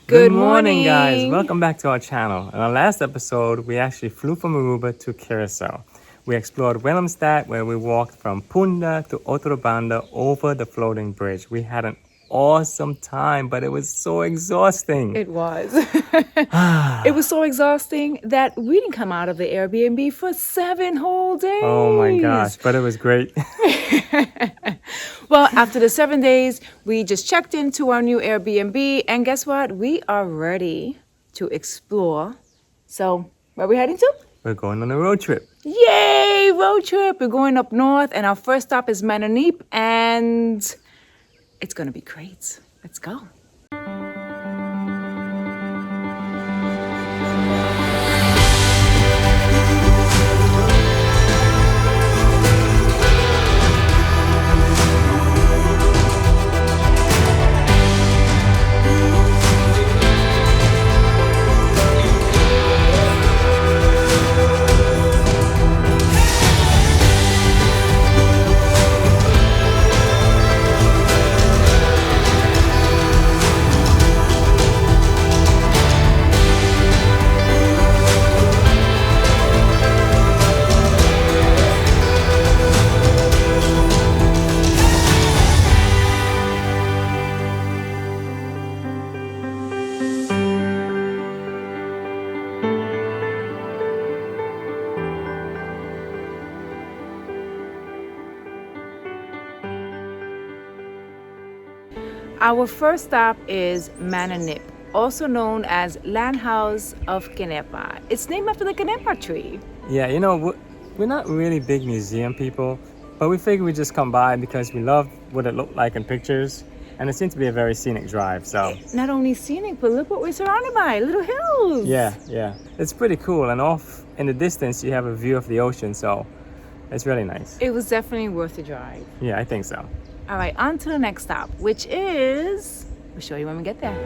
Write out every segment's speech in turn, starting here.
Good morning, guys. Welcome back to our channel. In our last episode, we actually flew from Aruba to Curacao. We explored Willemstad, where we walked from Punta to Otrobanda over the floating bridge. We had an awesome time, but it was so exhausting. It was. It was so exhausting that we didn't come out of the Airbnb for 7 whole days. Oh my gosh, but it was great. Well, after the 7 days, we just checked into our new Airbnb, and guess what? We are ready to explore. So, where are we heading to? We're going on a road trip. Yay! Road trip! We're going up north, and our first stop is Manor Knip, and it's gonna be great. Let's go. Our first stop is Manor Knip, also known as Land House of Kenepa. It's named after the Kenepa tree. Yeah, we're not really big museum people, but we figured we'd just come by because we love what it looked like in pictures, and it seemed to be a very scenic drive, so. Not only scenic, but look what we're surrounded by, little hills. Yeah. It's pretty cool, and off in the distance you have a view of the ocean, so it's really nice. It was definitely worth the drive. Yeah, I think so. All right, on to the next stop, which is, we'll show you when we get there.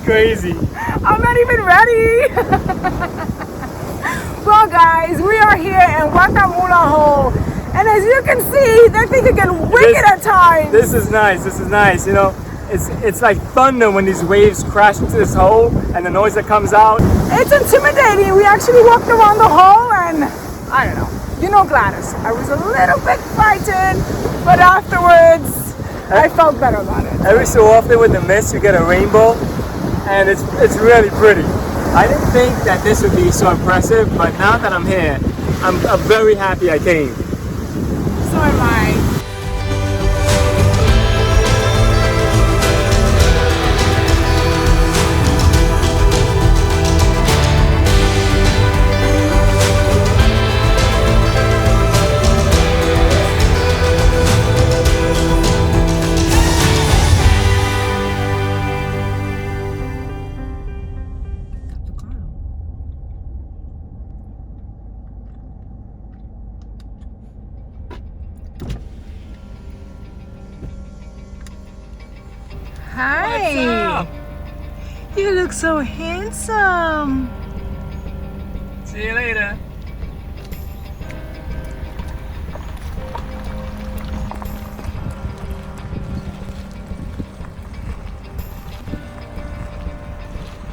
Crazy. I'm not even ready. Well, guys, we are here in Watamula Hole, and as you can see, that thing can get wicked at times. This is nice. It's like thunder when these waves crash into this hole and the noise that comes out. It's intimidating. We actually walked around the hole, and I don't know. You know Gladys. I was a little bit frightened, but afterwards, I felt better about it. Every so often with the mist, you get a rainbow. And it's really pretty. I didn't think that this would be so impressive, but now that I'm here, I'm very happy I came. So am I. Hi. You look so handsome. See you later.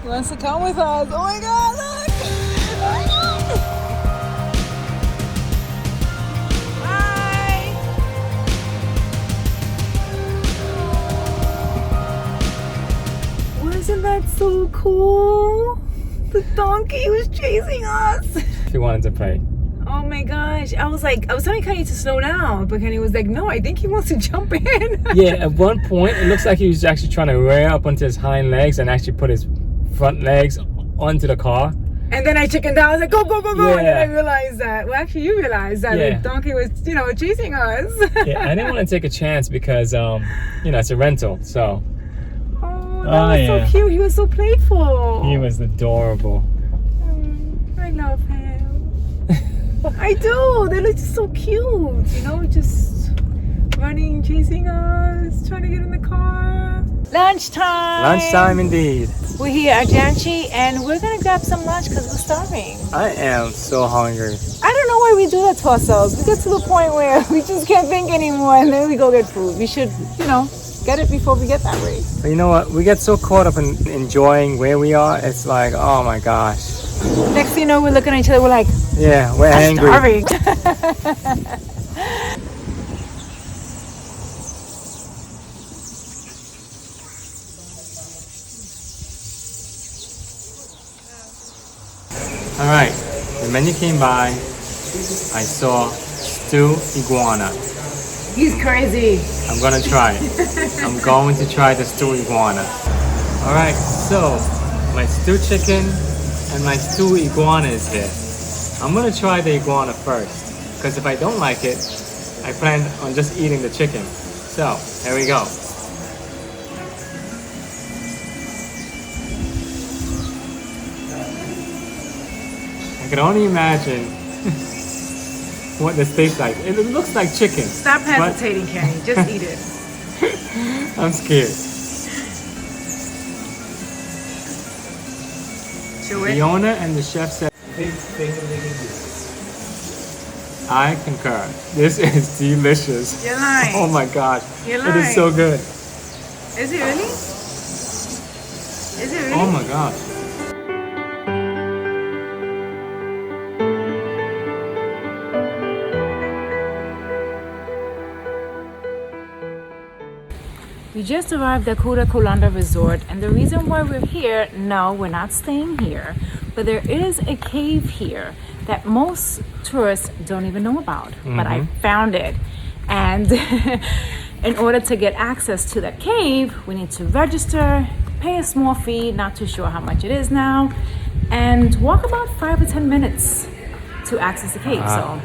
He wants to come with us. Oh my God, look! Oh my God! Bye! Wasn't that so cool? The donkey was chasing us. She wanted to play. Oh my gosh. I was telling Kenny to slow down, but Kenny was like, no, I think he wants to jump in. Yeah, at one point, it looks like he was actually trying to rear up onto his hind legs and actually put his front legs onto the car. And then I chickened out. I was like, go, go, go, go. Yeah. And then I realized that, well, actually, you realized that Yeah. the donkey was, chasing us. Yeah, I didn't want to take a chance because, it's a rental, so. Oh, that was yeah. so cute. He was so playful. He was adorable. I love him. I do. They look so cute. Just running, chasing us, trying to get in the car. Lunchtime. Lunchtime indeed. We're here at Janchi and we're gonna grab some lunch because we're starving. I am so hungry. I don't know why we do that to ourselves. We get to the point where we just can't think anymore and then we go get food. We should, get it before we get that way. But you know what? We get so caught up in enjoying where we are. It's like, oh my gosh. Next thing you know, we're looking at each other, we're like, Yeah, we're I'm angry. starving. All right, the menu came by. I saw stew iguana. He's crazy. I'm gonna try it. I'm going to try the stew iguana. All right, so my stew chicken and my stew iguana is here. I'm gonna try the iguana first, because if I don't like it, I plan on just eating the chicken. So, here we go. I can only imagine what this tastes like. It looks like chicken. Stop but hesitating, Kenny. Just eat it. I'm scared. Chew The it. owner and the chef said, I concur. This is delicious. You're lying. Oh my gosh. You're It is lying. so good. Is it really? Is it really? Oh my gosh. We just arrived at Curacao Resort, and the reason why we're here, no, we're not staying here, but there is a cave here that most tourists don't even know about, but I found it. And in order to get access to that cave, we need to register, pay a small fee, not too sure how much it is now, and walk about 5 or 10 minutes to access the cave. So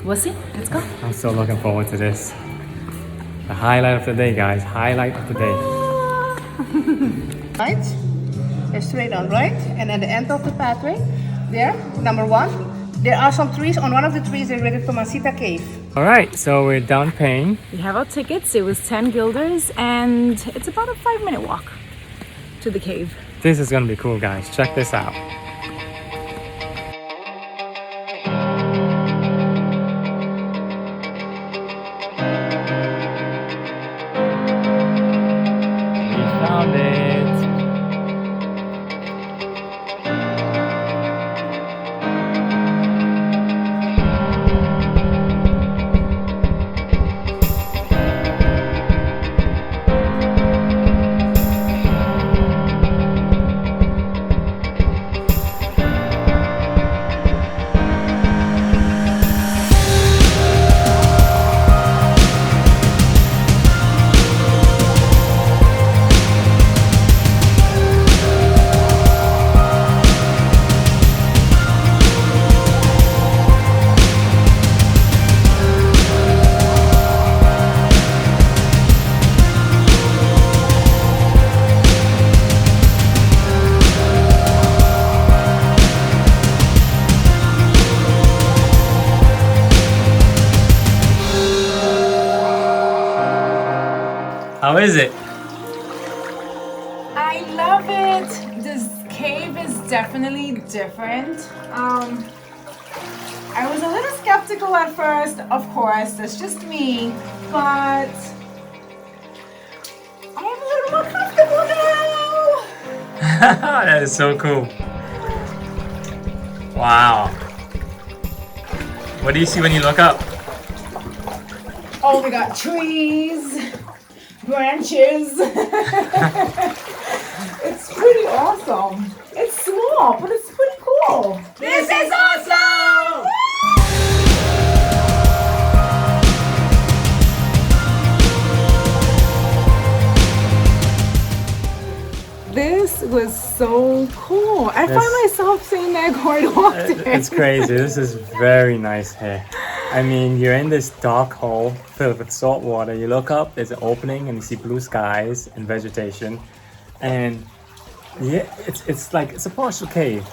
we'll see. Let's go. I'm so looking forward to this. The highlight of the day, guys. Highlight of the day. Right, straight on, right? And at the end of the pathway, there, number 1, there are some trees. On one of the trees, they're ready to Masita Cave. All right, so we're done paying. We have our tickets. It was 10 guilders, and it's about a 5-minute walk to the cave. This is gonna be cool, guys. Check this out. We found it. How is it? I love it. This cave is definitely different. I was a little skeptical at first, of course, that's just me, but I am a little more comfortable now. That is so cool. Wow. What do you see when you look up? Oh, we got trees, branches. It's pretty awesome. It's small, but it's pretty cool. This is awesome! This was so cool. I find myself saying that quite often. It's crazy. This is very nice here. I mean, you're in this dark hole filled with salt water. You look up, there's an opening, and you see blue skies and vegetation. And yeah, it's like it's a partial cave,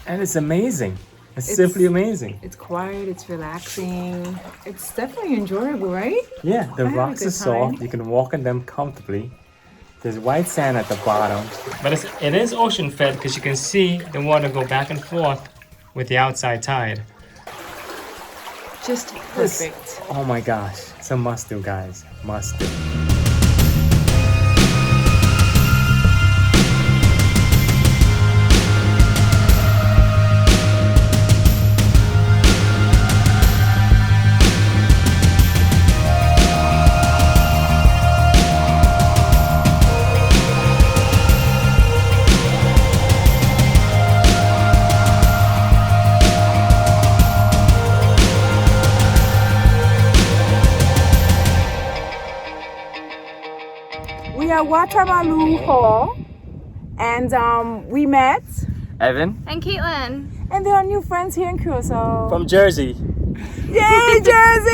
and it's amazing. It's simply amazing. It's quiet, it's relaxing. It's definitely enjoyable, right? Yeah, the I had a rocks good are soft. time. You can walk on them comfortably. There's white sand at the bottom. But it is ocean fed because you can see the water go back and forth with the outside tide. Just perfect. Oh my gosh. It's a must do, guys. Must do. We are Watamula Hole, and we met, Evan And Caitlin. and there are new friends here in Curacao. from Jersey. Yay, Jersey!